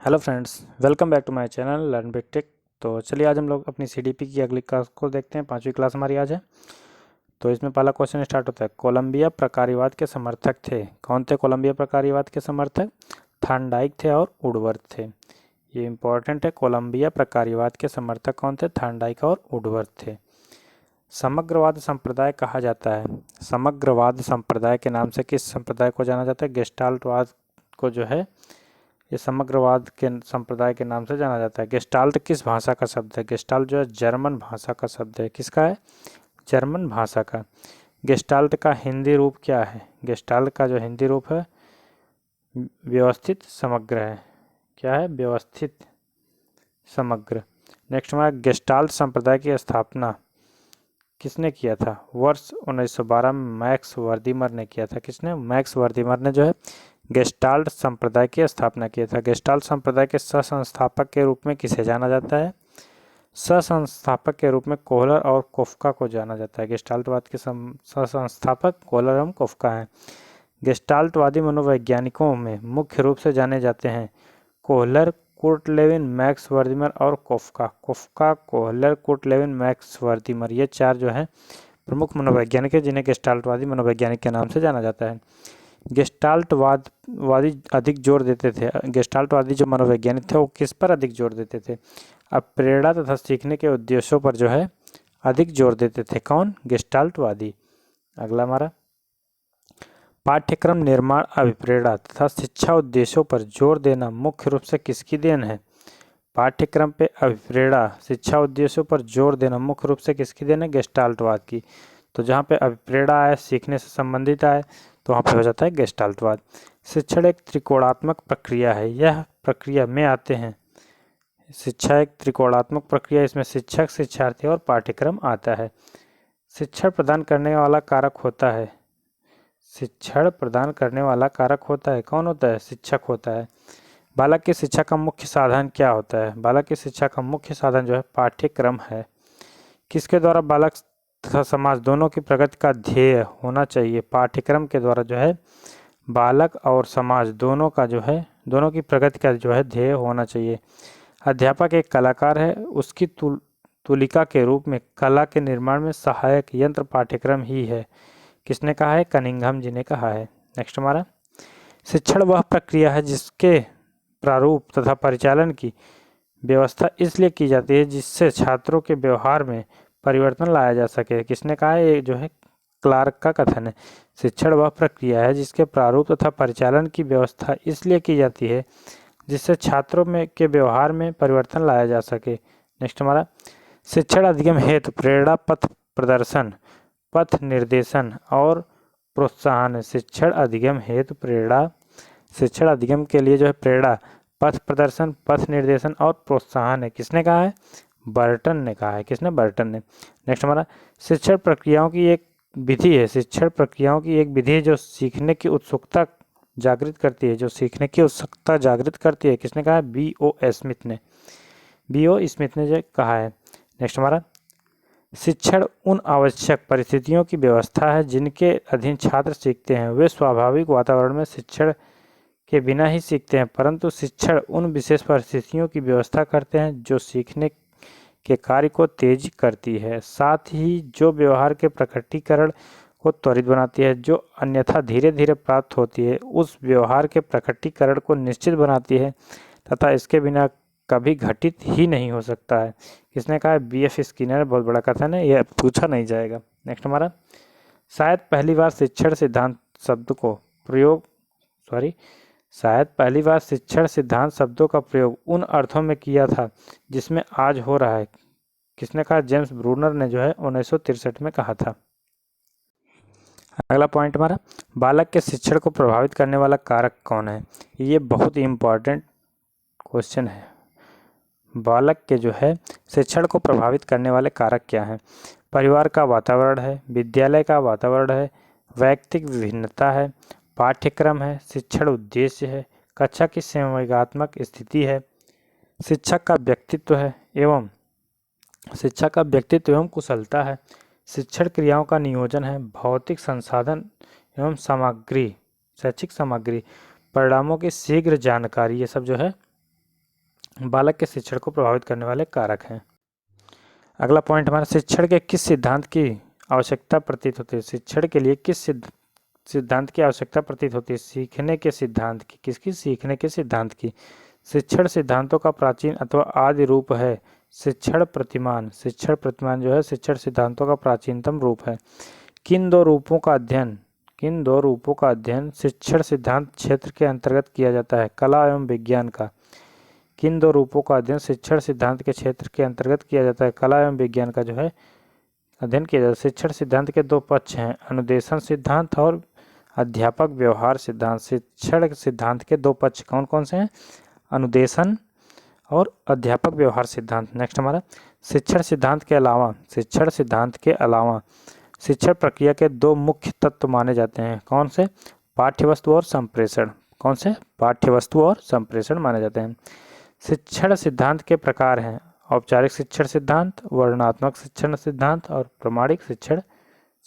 Hello friends, welcome back to my channel learn big tech. तो चलिए आज हम लोग अपनी सीडीपी की अगली क्लास को देखते हैं। 5वीं क्लास हमारी आज है। तो इसमें पहला क्वेश्चन स्टार्ट होता है, कोलंबिया प्रकार्यवाद के समर्थक थे। कौन थे कोलंबिया प्रकार्यवाद के समर्थक? थॉर्नडाइक थे और वुडवर्थ थे। ये इंपॉर्टेंट है। कोलंबिया प्रकार्यवाद के समर्थक कौन थे? थॉर्नडाइक और वुडवर्थ थे। समग्रवाद संप्रदाय कहा जाता है। समग्रवाद संप्रदाय के नाम से किस संप्रदाय को जाना जाता है? गेस्टाल्टवाद को जो है ये समग्रवाद के संप्रदाय के नाम से जाना जाता है। गेस्टाल्ट किस भाषा का शब्द है? गेस्टाल्ट जो है जर्मन भाषा का शब्द है। किसका है? जर्मन भाषा का। गेस्टाल्ट का हिंदी रूप क्या है? गेस्टाल्ट का जो हिंदी रूप है व्यवस्थित समग्र है। क्या है? व्यवस्थित समग्र। नेक्स्ट हमारा, गेस्टाल्ट संप्रदाय की स्थापना किसने किया था? वर्ष 1912 में मैक्स वर्दीमर ने किया था। किसने? मैक्स वर्दीमर ने जो है गेस्टाल्ट संप्रदाय की स्थापना किया था। गेस्टाल्ट संप्रदाय के सह-संस्थापक के रूप में किसे जाना जाता है? सह-संस्थापक के रूप में कोहलर और कोफ्का को जाना जाता है। गेस्टाल्टवाद के सह-संस्थापक कोहलर एवं कोफ्का हैं। गेस्टाल्टवादी मनोवैज्ञानिकों में मुख्य रूप से जाने जाते हैं Kohler, Kurt Lewin, Max Wertheimer और Koffka. Koffka, Kohler, Kurt Lewin, Max Wertheimer, ये चार जो है प्रमुख मनोवैज्ञानिक है जिन्हें गेस्टाल्टवादी मनोवैज्ञानिक के नाम से जाना जाता है। गेस्टाल्टवादी अधिक जोर देते थे। गेस्टाल्टवादी जो मनोवैज्ञानिक थे वो किस पर अधिक जोर देते थे? अब प्रेरणा तथा सीखने के उद्देश्यों पर जो है अधिक जोर देते थे। कौन? गेस्टाल्टवादी। अगला हमारा, पाठ्यक्रम निर्माण, अभिप्रेरणा तथा शिक्षा उद्देश्यों पर जोर देना मुख्य रूप से किसकी देन है? पाठ्यक्रम पे अभिप्रेरणा, शिक्षा उद्देश्यों पर जोर देना मुख्य रूप से किसकी देन है? गेस्टाल्टवाद की। तो जहाँ पे अभिप्रेरणा आए, सीखने से संबंधित आए, तो वहाँ पे हो जाता है गेस्टाल्टवाद। शिक्षण एक त्रिकोणात्मक प्रक्रिया है। यह प्रक्रिया में आते हैं, शिक्षा एक त्रिकोणात्मक प्रक्रिया, इसमें शिक्षक, शिक्षार्थी और पाठ्यक्रम आता है। शिक्षण प्रदान करने वाला कारक होता है। शिक्षण प्रदान करने वाला कारक होता है। कौन होता है? शिक्षक होता है। बालक की शिक्षा का मुख्य साधन क्या होता है? बालक की शिक्षा का मुख्य साधन जो है पाठ्यक्रम है। किसके द्वारा बालक तथा समाज दोनों की प्रगति का ध्येय होना चाहिए? पाठ्यक्रम के द्वारा जो है बालक और समाज दोनों का जो है, दोनों की प्रगति का जो है ध्येय होना चाहिए। अध्यापक एक कलाकार है, उसकी तुलिका के रूप में कला के निर्माण में सहायक यंत्र पाठ्यक्रम ही है। किसने कहा है? कनिंघम जी ने कहा है। नेक्स्ट हमारा, शिक्षण वह प्रक्रिया है जिसके प्रारूप तथा परिचालन की व्यवस्था इसलिए की जाती है जिससे छात्रों के व्यवहार में परिवर्तन लाया जा सके। किसने कहा है? ये जो है क्लार्क का कथन है। शिक्षण वह प्रक्रिया है जिसके प्रारूप तथा परिचालन की व्यवस्था इसलिए की जाती है जिससे छात्रों में के व्यवहार में परिवर्तन लाया जा सके। नेक्स्ट हमारा, शिक्षण अधिगम हेतु प्रेरणा, पथ प्रदर्शन, पथ निर्देशन और प्रोत्साहन है। शिक्षण अधिगम हेतु प्रेरणा, शिक्षण अधिगम के लिए जो है प्रेरणा, पथ प्रदर्शन, पथ निर्देशन और प्रोत्साहन है। किसने कहा है? बर्टन ने कहा है। किसने? बर्टन ने। नेक्स्ट हमारा, शिक्षण प्रक्रियाओं की एक विधि है। शिक्षण प्रक्रियाओं की एक विधि है जो सीखने की उत्सुकता जागृत करती है, जो सीखने की उत्सुकता जागृत करती है। किसने कहा है? B.O. स्मिथ ने। B.O. स्मिथ ने जो कहा है। नेक्स्ट हमारा, शिक्षण उन आवश्यक परिस्थितियों की व्यवस्था है जिनके अधीन छात्र सीखते हैं। वे स्वाभाविक वातावरण में शिक्षण के बिना ही सीखते हैं, परंतु शिक्षण उन विशेष परिस्थितियों की व्यवस्था करते हैं जो सीखने के कार्य को तेज करती है, साथ ही जो व्यवहार के प्रकटीकरण को त्वरित बनाती है, जो अन्यथा धीरे धीरे प्राप्त होती है उस व्यवहार के प्रकटीकरण को निश्चित बनाती है तथा इसके बिना कभी घटित ही नहीं हो सकता है। किसने कहा है? B.F. स्किनर। बहुत बड़ा कथन है, यह पूछा नहीं जाएगा। नेक्स्ट हमारा, शायद पहली बार शिक्षण सिद्धांत शब्द को प्रयोग शायद पहली बार शिक्षण सिद्धांत शब्दों का प्रयोग उन अर्थों में किया था जिसमें आज हो रहा है। किसने कहा? जेम्स ब्रूनर ने जो है 1963 में कहा था। अगला पॉइंट हमारा, बालक के शिक्षण को प्रभावित करने वाला कारक कौन है? ये बहुत ही इम्पोर्टेंट क्वेश्चन है। बालक के जो है शिक्षण को प्रभावित करने वाले कारक क्या हैं? परिवार का वातावरण है, विद्यालय का वातावरण है, वैयक्तिक विभिन्नता है, पाठ्यक्रम है, शिक्षण उद्देश्य है, कक्षा की संवेगात्मक स्थिति है, शिक्षक का व्यक्तित्व है एवं कुशलता है, शिक्षण क्रियाओं का नियोजन है, भौतिक संसाधन एवं सामग्री, शैक्षिक सामग्री, परिणामों की शीघ्र जानकारी, ये सब जो है बालक के शिक्षण को प्रभावित करने वाले कारक हैं। अगला पॉइंट हमारा, शिक्षण के किस सिद्धांत की आवश्यकता प्रतीत होती है? शिक्षण के लिए किस सिद्धांत की आवश्यकता प्रतीत होती है? सीखने के सिद्धांत की। किसकी? सीखने के सिद्धांत की। शिक्षण सिद्धांतों का प्राचीन अथवा आदि रूप है शिक्षण प्रतिमान। शिक्षण प्रतिमान जो है शिक्षण सिद्धांतों का प्राचीनतम रूप है। किन दो रूपों का अध्ययन शिक्षण सिद्धांत क्षेत्र के अंतर्गत किया जाता है? कला एवं विज्ञान का। किन दो रूपों का अध्ययन शिक्षण सिद्धांत के क्षेत्र के अंतर्गत किया जाता है? कला एवं विज्ञान का जो है अध्ययन किया जाता है। शिक्षण सिद्धांत के दो पक्ष हैं, अनुदेशन सिद्धांत और अध्यापक व्यवहार सिद्धांत। शिक्षण सिद्धांत के दो पक्ष कौन कौन से हैं? अनुदेशन और अध्यापक व्यवहार सिद्धांत। नेक्स्ट हमारा, शिक्षण सिद्धांत के अलावा शिक्षण प्रक्रिया के दो मुख्य तत्व माने जाते हैं। कौन से? पाठ्यवस्तु और संप्रेषण। कौन से? पाठ्यवस्तु और संप्रेषण माने जाते हैं। शिक्षण सिद्धांत के प्रकार हैं, औपचारिक शिक्षण सिद्धांत, वर्णनात्मक शिक्षण सिद्धांत और प्रमाणिक शिक्षण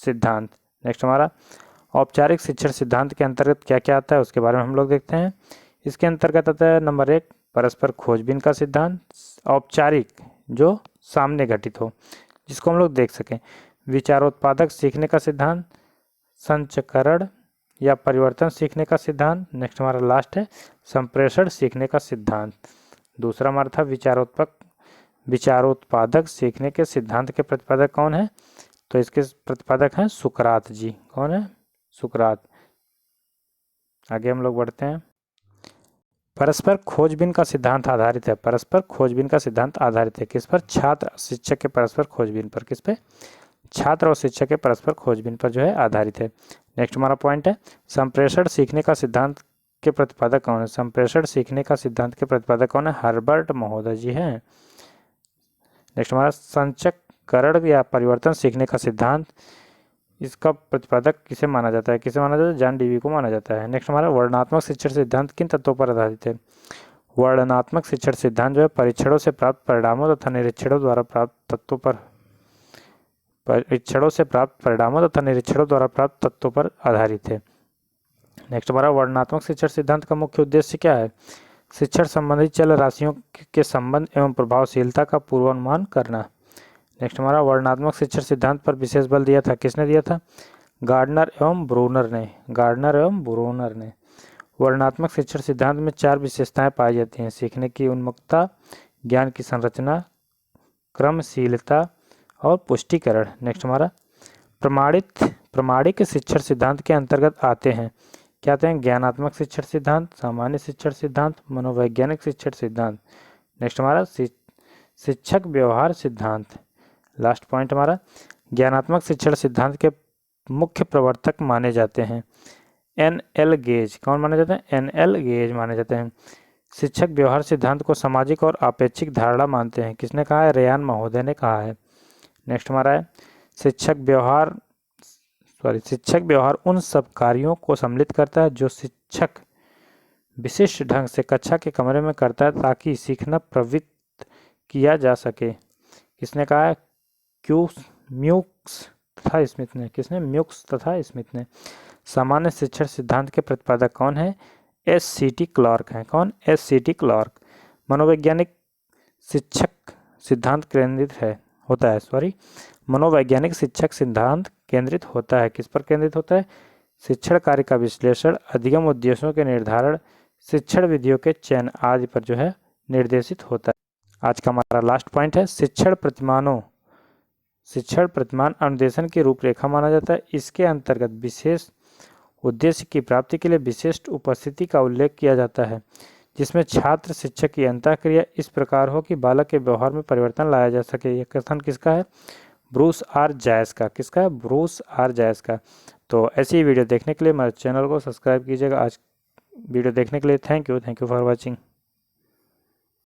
सिद्धांत। नेक्स्ट हमारा, औपचारिक शिक्षण सिद्धांत के अंतर्गत क्या क्या आता है उसके बारे में हम लोग देखते हैं। इसके अंतर्गत आता है नंबर 1, परस्पर खोजबीन का सिद्धांत। औपचारिक जो सामने घटित हो, जिसको हम लोग देख सकें। विचारोत्पादक सीखने का सिद्धांत, संचकरण या परिवर्तन सीखने का सिद्धांत। नेक्स्ट हमारा लास्ट है संप्रेषण सीखने का सिद्धांत। दूसरा हमारा था विचारोत्पादक सीखने के सिद्धांत के प्रतिपादक कौन है? तो इसके प्रतिपादक हैं सुकरात जी। कौन है? सुकरात। आगे हम लोग बढ़ते हैं। परस्पर खोजबीन का सिद्धांत आधारित है। परस्पर खोजबीन का सिद्धांत आधारित है किस पर? छात्र शिक्षक के परस्पर खोजबीन पर। किस पे? छात्र और शिक्षक के परस्पर खोजबीन पर जो है आधारित है। नेक्स्ट हमारा पॉइंट है, संप्रेषण सीखने का सिद्धांत के प्रतिपादक कौन है? संप्रेषण सीखने का सिद्धांत के प्रतिपादक कौन है? हर्बर्ट महोदय जी हैं। नेक्स्ट हमारा, संचकरण या परिवर्तन सीखने का सिद्धांत, इसका प्रतिपादक किसे माना जाता है? किसे माना जाता है? जॉन डीवी को माना जाता है। नेक्स्ट हमारा, वर्णनात्मक शिक्षण सिद्धांत किन तत्वों पर आधारित है? वर्णनात्मक शिक्षण सिद्धांत जो है परीक्षणों से प्राप्त परिणामों तथा निरीक्षणों द्वारा प्राप्त तत्वों पर आधारित है। नेक्स्ट हमारा, वर्णनात्मक शिक्षण सिद्धांत का मुख्य उद्देश्य क्या है? शिक्षण संबंधी चल राशियों के संबंध एवं प्रभावशीलता का पूर्वानुमान करना। नेक्स्ट हमारा, वर्णनात्मक शिक्षण सिद्धांत पर विशेष बल दिया था, किसने दिया था? गार्डनर एवं ब्रूनर ने। वर्णनात्मक शिक्षण सिद्धांत में 4 विशेषताएं पाई जाती हैं, सीखने की उन्मुखता, ज्ञान की संरचना, क्रमशीलता और पुष्टिकरण। नेक्स्ट हमारा, प्रमाणिक शिक्षण सिद्धांत के अंतर्गत आते हैं, क्या आते हैं? ज्ञानात्मक शिक्षण सिद्धांत, सामान्य शिक्षण सिद्धांत, मनोवैज्ञानिक शिक्षण सिद्धांत। नेक्स्ट हमारा, शिक्षक व्यवहार सिद्धांत। लास्ट पॉइंट हमारा, ज्ञानात्मक शिक्षण सिद्धांत के मुख्य प्रवर्तक माने जाते हैं एन.एल. गेज। कौन माने जाते हैं? एन.एल. गेज माने जाते हैं। शिक्षक व्यवहार सिद्धांत को सामाजिक और अपेक्षिक धारणा मानते हैं, किसने कहा है? रेयान महोदय ने कहा है। नेक्स्ट हमारा है, शिक्षक व्यवहार उन सब कार्यों को सम्मिलित करता है जो शिक्षक विशिष्ट ढंग से कक्षा के कमरे में करता है ताकि सीखना प्रवृत्त किया जा सके। किसने कहा है? म्यूक्स तथा स्मिथ ने। किसने? म्यूक्स तथा स्मिथ ने। सामान्य शिक्षण सिद्धांत के प्रतिपादक कौन है? एस.सी.टी. क्लार्क हैं। कौन? एस.सी.टी. क्लार्क। मनोवैज्ञानिक शिक्षक सिद्धांत मनोवैज्ञानिक शिक्षक सिद्धांत केंद्रित होता है, किस पर केंद्रित होता है? शिक्षण कार्य का विश्लेषण, अधिगम उद्देश्यों के निर्धारण, शिक्षण विधियों के चयन आदि पर जो है निर्देशित होता है। आज का हमारा लास्ट पॉइंट है, शिक्षण प्रतिमान अनुदेशन की रूपरेखा माना जाता है। इसके अंतर्गत विशेष उद्देश्य की प्राप्ति के लिए विशिष्ट उपस्थिति का उल्लेख किया जाता है, जिसमें छात्र शिक्षक की अंतःक्रिया इस प्रकार हो कि बालक के व्यवहार में परिवर्तन लाया जा सके। यह कथन किसका है? ब्रूस आर जायस का। किसका है? ब्रूस आर जायस का। तो ऐसी वीडियो देखने के लिए हमारे चैनल को सब्सक्राइब कीजिएगा। आज वीडियो देखने के लिए थैंक यू फॉर वॉचिंग।